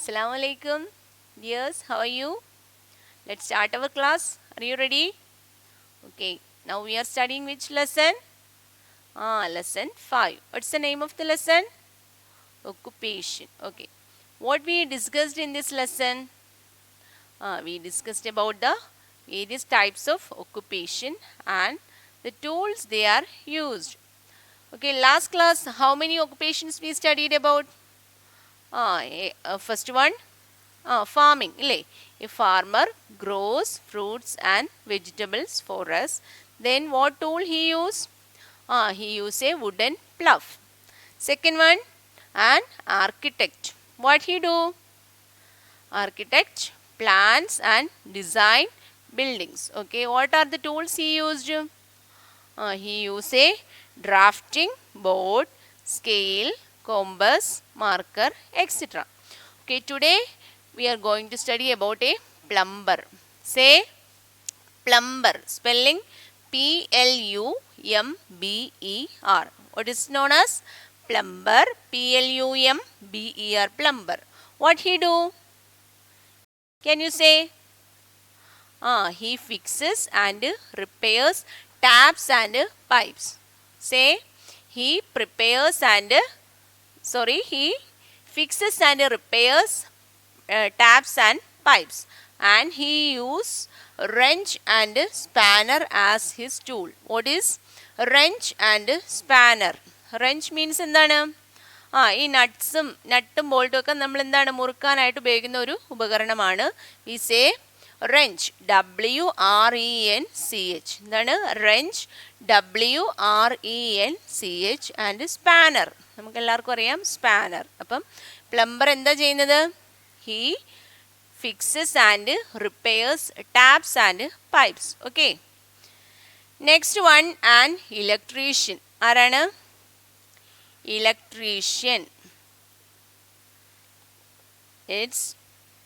Assalamu alaikum. Dears, how are you? Let's start our class. Are you ready? Okay. Now we are studying which lesson? Lesson 5. What's the name of the lesson? Occupation. Okay. What we discussed in this lesson? We discussed about the various types of occupation and the tools they are used. Okay, last class, how many occupations we studied about? First one, farming. A farmer grows fruits and vegetables for us. Then what tool he use? He use a wooden plough. Second one, an architect. What he do? Architect plans and design buildings. Okay, what are the tools he used? He use a drafting board, scale, compass, marker, etc. Okay, today we are going to study about a plumber. Say plumber, spelling Plumber. What is known as plumber? Plumber, plumber. What he do? Can you say? He fixes and repairs taps and pipes. Say he fixes and repairs taps and pipes, and he use wrench and spanner as his tool. What is wrench and spanner? Wrench means എന്താണ്? ഈ നട്ടും ബോൾട്ടും ഒക്കെ നമ്മൾ എന്താണ് മുറുക്കാനായിട്ട് ഉപയോഗിക്കുന്ന ഒരു ഉപകരണമാണ്. We say wrench, WRENCH. എന്താണ് wrench? WRENCH and spanner. നമുക്ക് എല്ലാവർക്കും അറിയാം സ്പാനർ. അപ്പം പ്ലംബർ എന്താ ചെയ്യുന്നത്? He fixes and repairs taps and pipes. Okay. Next one, an electrician. ആരാണ്? Electrician. It's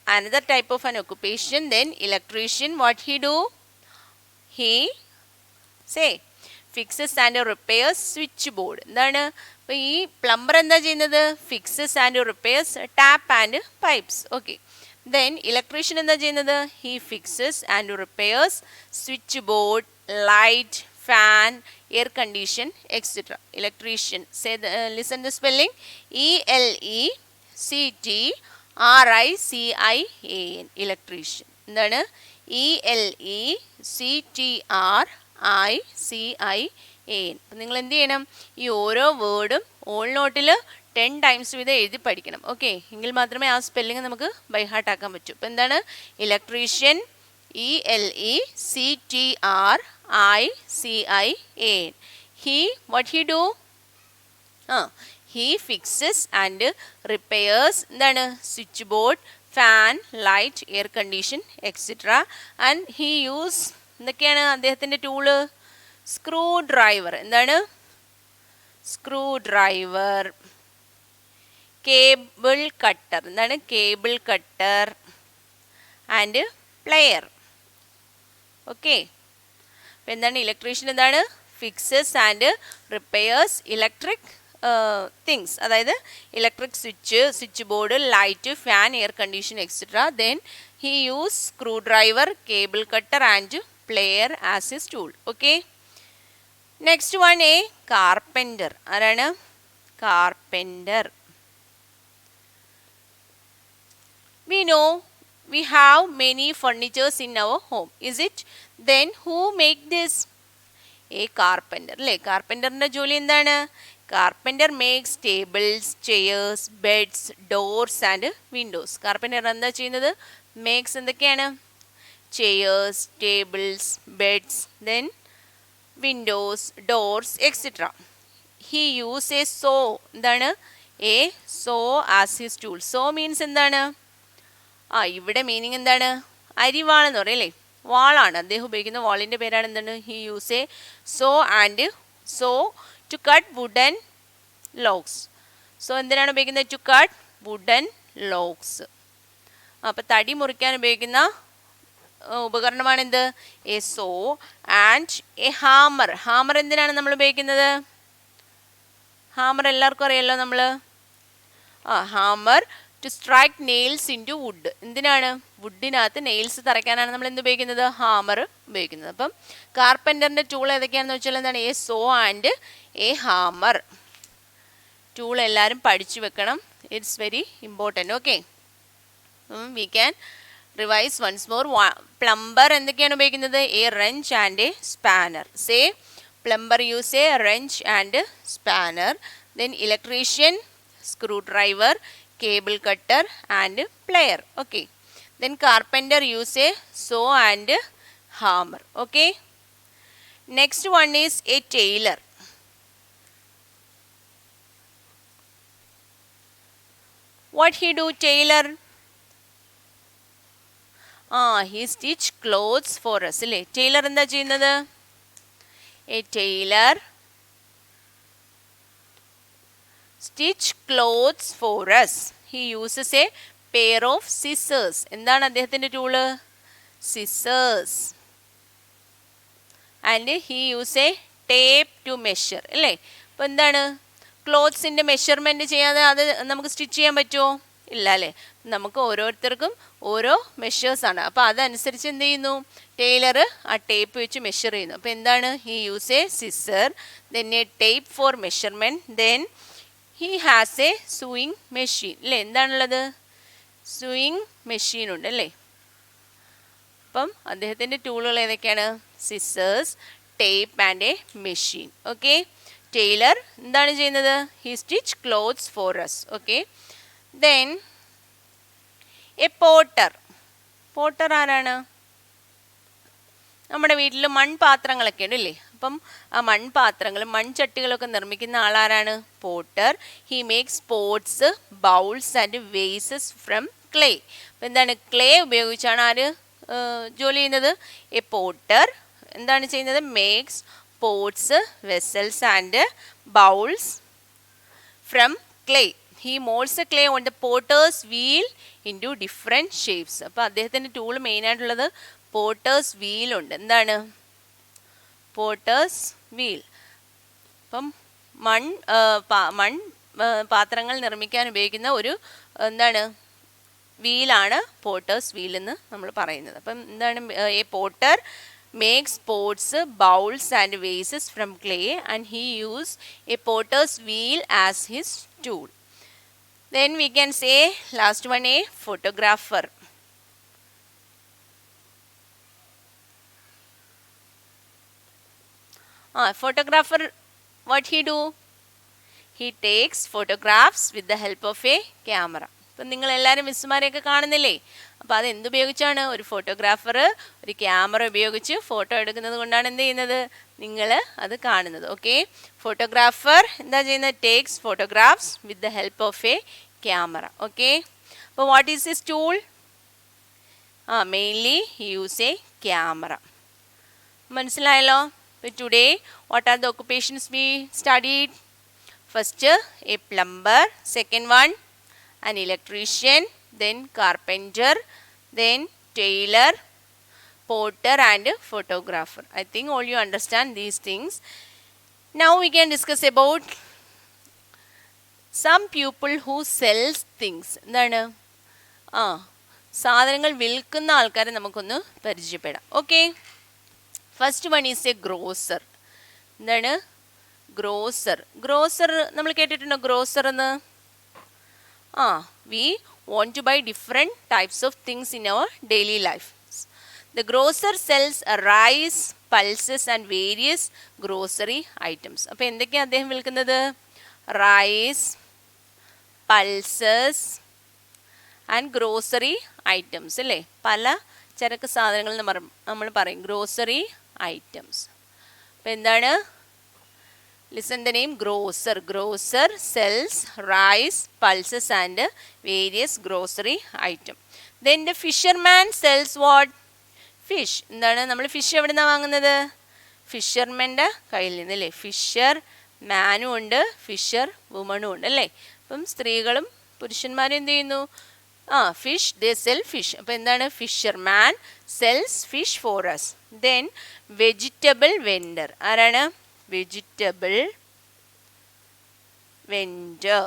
another type of an occupation. Then electrician, what he do? He fixes and repairs switchboard. എന്താണ്? അപ്പോൾ ഈ plumber എന്താ ചെയ്യുന്നത്? Fixes and repairs tap and pipes. Okay. Then electrician എന്താ ചെയ്യുന്നത്? He fixes and repairs switch board, light, fan, air condition, etc. Electrician. Say listen the spelling. ELECTRICIAN. Electrician. എന്താണ്? ELECTRICIAN. അപ്പം നിങ്ങൾ എന്ത് ചെയ്യണം? ഈ ഓരോ വേർഡും ഓൾ നോട്ടിൽ 10 ടൈംസ് വീതം എഴുതി പഠിക്കണം. ഓക്കെ, എങ്കിൽ മാത്രമേ ആ സ്പെല്ലിങ് നമുക്ക് ബൈ ഹാർട്ട് ആക്കാൻ പറ്റൂ. അപ്പം എന്താണ്? Electrician, ELECTRICIAN. What he do? He fixes and repairs എന്താണ്? Switch board, fan, light, air condition, etcetera. And he use എന്തൊക്കെയാണ് അദ്ദേഹത്തിൻ്റെ ടൂള്? Screw driver. എന്താണ്? Screw driver. Cable cutter. എന്താണ്? Cable cutter and plier. Okay. അപ്പം എന്താണ്? Electrician എന്താണ്? Fixes and repairs electric things, അതായത് electric switch board, light, fan, air condition, etcetera. Then he use screw driver, cable cutter and plier as his tool. Okay. Next one, A carpenter. ആരാണ്? Carpenter. We know we have many furnitures in our home. Is it? Then who make this? A carpenter. അല്ലേ? കാർപ്പൻറ്ററിൻ്റെ ജോലി എന്താണ്? Carpenter makes tables, chairs, beds, doors and windows. Carpenter എന്താ ചെയ്യുന്നത്? Makes എന്തൊക്കെയാണ്? Chairs, tables, beds, then windows, doors, etcetera. He use a saw. എന്താണ്? A saw as his tool. Saw means എന്താണ്? ഇവിടെ മീനിങ് എന്താണ്? അരിവാളെന്ന് പറയും അല്ലേ? വാളാണ് അദ്ദേഹം ഉപയോഗിക്കുന്ന. വാളിൻ്റെ പേരാണ് എന്താണ്? He use a saw and saw to cut wooden logs. So എന്തിനാണ് ഉപയോഗിക്കുന്നത്? To cut wooden logs. അപ്പോൾ തടി മുറിക്കാൻ ഉപയോഗിക്കുന്ന ഉപകരണമാണ് എന്ത്? A saw and a hammer. Hammer എന്തിനാണ് നമ്മൾ ഉപയോഗിക്കുന്നത്? ഹാമർ എല്ലാവർക്കും അറിയാമല്ലോ നമ്മൾ. hammer to strike nails into wood. എന്തിനാണ്? വുഡിനകത്ത് നെയിൽസ് തറയ്ക്കാനാണ് നമ്മൾ എന്ത് ഉപയോഗിക്കുന്നത്? ഹാമർ ഉപയോഗിക്കുന്നത്. അപ്പം കാർപ്പൻ്ററിൻ്റെ ടൂൾ ഏതൊക്കെയാണെന്ന് വെച്ചാൽ എന്താണ്? A saw and a hammer. Tool എല്ലാവരും പഠിച്ചു വെക്കണം. It's very important. Okay, we can revise once more. Plumber എന്തൊക്കെയാണ് ഉപയോഗിക്കുന്നത്? A wrench and a spanner. Say plumber use a wrench and spanner. Then electrician screwdriver, cable cutter and plier. Okay, then carpenter use a saw and hammer. Okay, next one is a tailor. What he do? Tailor he stitch clothes for us അല്ലേ? tailor എന്താ ചെയ്യുന്നത്? A tailor stitch clothes for us. He uses a pair of scissors. എന്താണ് അദ്ദേഹത്തിൻ്റെ tool? scissors. And he use a tape to measure അല്ലേ? അപ്പോൾ എന്താണ്? ക്ലോത്ത്സിൻ്റെ measurement ചെയ്യാതെ അത് നമുക്ക് സ്റ്റിച്ച് ചെയ്യാൻ പറ്റുമോ? ഇല്ല അല്ലേ? നമുക്ക് ഓരോരുത്തർക്കും ഓരോ മെഷേഴ്സാണ്. അപ്പോൾ അതനുസരിച്ച് എന്ത് ചെയ്യുന്നു? ടൈലർ ആ ടേപ്പ് വെച്ച് മെഷർ ചെയ്യുന്നു. അപ്പോൾ എന്താണ്? He use a scissor, then a tape for measurement, then he has a sewing machine അല്ലേ? എന്താണുള്ളത്? സൂയിങ് മെഷീൻ ഉണ്ട് അല്ലേ? അപ്പം അദ്ദേഹത്തിൻ്റെ ടൂളുകൾ ഏതൊക്കെയാണ്? Scissors, tape and a machine. Okay, tailor എന്താണ് ചെയ്യുന്നത്? He stitch clothes for us. Okay, then a potter. Potter ആരാണ്? നമ്മുടെ വീട്ടിൽ മൺപാത്രങ്ങളൊക്കെ ഉണ്ട് അല്ലേ? അപ്പം ആ മൺപാത്രങ്ങളും മൺചട്ടികളൊക്കെ നിർമ്മിക്കുന്ന ആളാരാണ്? Potter. He makes pots, bowls and vases from clay. അപ്പം എന്താണ്? ക്ലേ ഉപയോഗിച്ചാണ് ആര് ജോലി ചെയ്യുന്നത്? എ പോട്ടർ എന്താണ് ചെയ്യുന്നത്? Makes pots, vessels and bowls from clay. He moulds clay on the potter's wheel into different shapes. അപ്പോൾ അദ്ദേഹത്തിൻ്റെ ടൂൾ മെയിനായിട്ടുള്ളത് പോട്ടേഴ്സ് വീലുണ്ട്. എന്താണ്? Potter's wheel. അപ്പം മൺ പാത്രങ്ങൾ നിർമ്മിക്കാൻ ഉപയോഗിക്കുന്ന ഒരു എന്താണ് വീലാണ് പോട്ടേഴ്സ് വീൽ എന്ന് നമ്മൾ പറയുന്നത്. അപ്പം എന്താണ്? A Potter makes pots, bowls and vases from clay and he use a potter's wheel as his tool. Then we can say last one, a photographer. Photographer, what he do? He takes photographs with the help of a camera. അപ്പം നിങ്ങളെല്ലാവരും മിസ്സുമാരെയൊക്കെ കാണുന്നില്ലേ? അപ്പോൾ അത് എന്തുപയോഗിച്ചാണ്? ഒരു photographer ഒരു camera ഉപയോഗിച്ച് photo എടുക്കുന്നത് കൊണ്ടാണ് എന്ത് ചെയ്യുന്നത്? നിങ്ങൾ അത് കാണുന്നത്. ഓക്കെ, ഫോട്ടോഗ്രാഫർ എന്താ ചെയ്യുന്നത്? Takes photographs with the help of a camera. Okay, അപ്പോൾ what is this tool? Mainly use a camera. മനസ്സിലായല്ലോ? അപ്പോൾ today what are the occupations we studied? First a plumber, second one an electrician, then carpenter, then tailor, porter and photographer. I think all you understand these things. Now we can discuss about some people who sells things. എന്താണ്? സാധനങ്ങൾ വിൽക്കുന്ന ആൾക്കാരെ നമുക്കൊന്ന് പരിചയപ്പെടാം. Okay, first one is A grosser. എന്താണ്? Grosser. Grosser നമ്മൾ കേട്ടിട്ടുണ്ടോ? Grosser എന്ന് we want to buy different types of things in our daily life. The grocer sells rice, pulses and various grocery items. അപ്പോൾ എന്തൊക്കെയാണ് അദ്ദേഹം വിൽക്കുന്നത്? Rice, pulses and grocery items അല്ലേ? പല ചരക്ക് സാധനങ്ങൾ നമ്മൾ പറയും ഗ്രോസറി ഐറ്റംസ്. അപ്പോൾ എന്താണ്? Listen the name grocer. Grocer sells rice, pulses and various grocery item. Then the fisherman sells what? Fish. എന്താണ്? നമ്മൾ ഫിഷ് എവിടെ നിന്നാണ് വാങ്ങുന്നത്? ഫിഷർമാൻ്റെ കയ്യിൽ നിന്ന് അല്ലേ? ഫിഷർ മാനും ഉണ്ട്, ഫിഷർ വുമണും ഉണ്ട് അല്ലേ? അപ്പം സ്ത്രീകളും പുരുഷന്മാരും എന്ത് ചെയ്യുന്നു? Fish, they sell fish. അപ്പോൾ എന്താണ്? Fisherman sells fish for us. Then vegetable vendor. ആരാണ്? Vegetable vendor.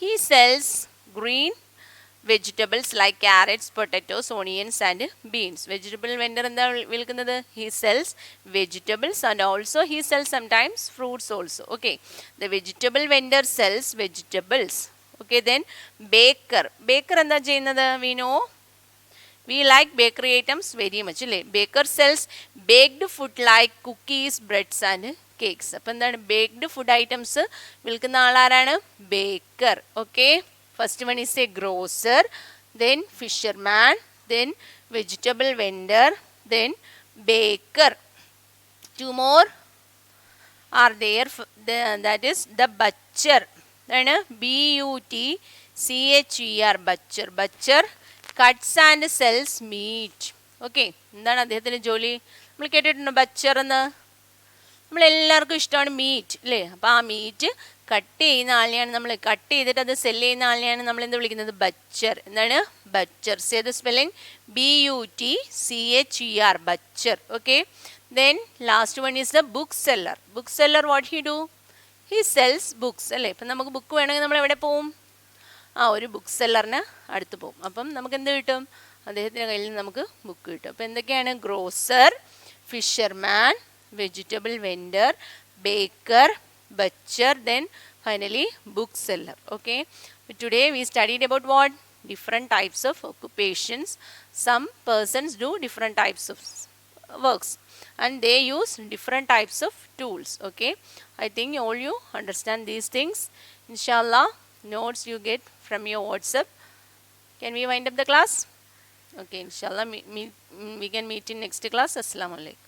He sells green vegetables like carrots, potatoes, onions and beans. Vegetable vendor എന്താ വിൽക്കുന്നത്? He sells vegetables and also he sells sometimes fruits also. Okay, the vegetable vendor sells vegetables. Okay, then baker. Baker എന്താ ചെയ്യുന്നത്? We know we like bakery items very much അല്ലേ? Baker sells baked food like cookies, breads and cakes. അപ്പോൾ എന്താണ് baked food items വിൽക്കുന്ന ആളാരാണ്? Baker. Okay, first one is a grocer, then fisherman, then vegetable vendor, then baker. Two more are there, that is the butcher. Then BUTCHER, butcher. Butcher cuts and sells meat. Okay, എന്താണ് അദ്ദേഹത്തിൻ്റെ ജോലി? നമ്മൾ കേട്ടിട്ടുണ്ടോ butcher എന്ന്? നമ്മളെല്ലാവർക്കും ഇഷ്ടമാണ് meet അല്ലേ? അപ്പോൾ ആ മീറ്റ് കട്ട് ചെയ്യുന്ന ആളിനെയാണ് നമ്മൾ, കട്ട് ചെയ്തിട്ട് അത് സെല്ല് ചെയ്യുന്ന ആളിനെയാണ് നമ്മൾ എന്ത് വിളിക്കുന്നത്? ബച്ചർ. എന്താണ് butcher? Say the spelling BUTCHER, butcher. Okay, then last one is the bookseller. Bookseller, what he do? He sells books അല്ലേ? ഇപ്പം നമുക്ക് ബുക്ക് വേണമെങ്കിൽ നമ്മൾ എവിടെ പോവും? ഒരു ബുക്ക് സെല്ലറിന് അടുത്ത് പോകും. അപ്പം നമുക്ക് എന്ത് കിട്ടും? അദ്ദേഹത്തിൻ്റെ കയ്യിൽ നിന്ന് നമുക്ക് ബുക്ക് കിട്ടും. അപ്പോൾ എന്തൊക്കെയാണ്? Grosser, fisherman, vegetable vendor, Baker, butcher, then finally bookseller. Okay, today we studied about what? Different types of occupations. Some persons do different types of works and they use different types of tools. Okay, I think all you understand these things. Inshallah, notes you get from your WhatsApp. Can we wind up the class? Okay, inshallah we can meet in next class. Assalamu alaikum.